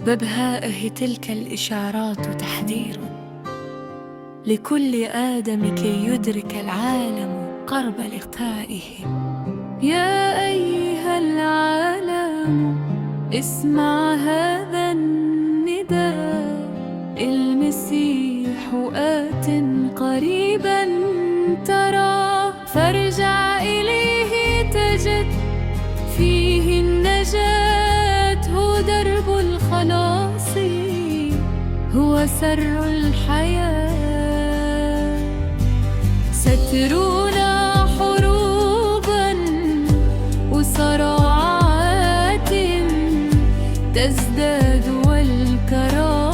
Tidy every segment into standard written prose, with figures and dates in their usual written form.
ببهائه تلك الإشارات تحذير لكل آدم كي يدرك العالم قرب لقائه. يا أيها العالم اسمع هذا النداء، المسيح آت قريبا ترى، فارجع إليه تجد فيه النجاة، هو درب الخلاص، هو سر الحياة. سترونا حروبا وصراعات تزداد، والكراهية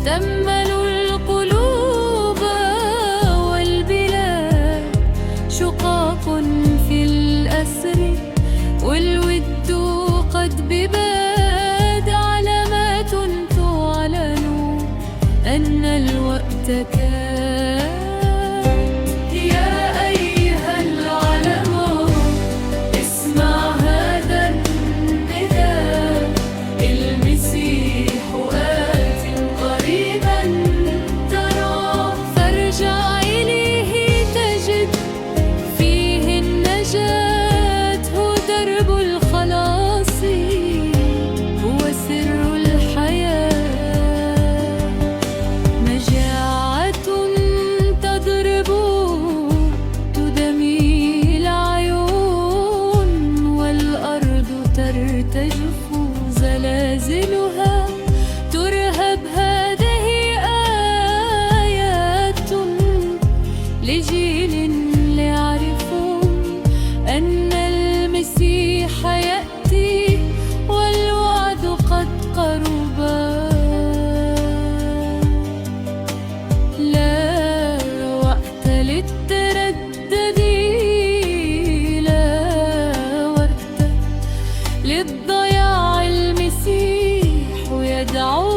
تملأ القلوب والبلاد، شقاق في الأسر والود قد بباد، علامات تعلن أن الوقت كان. يا أيها العالم اسمع هذا النداء، المسيح آت قريبا ترى، فارجع إليه تجد فيه النجاة، هو درب الخلاص، هو سر الحياة. مجاعة تضرب تدمي العيون، والأرض ترتجف زلازلها ترهب، هذه آيات لجيل ليعرفوا أن المسيح يأتي والوعد قد قربا. لا وقت للتردد، لا وقت للضياع، المسيح يدعو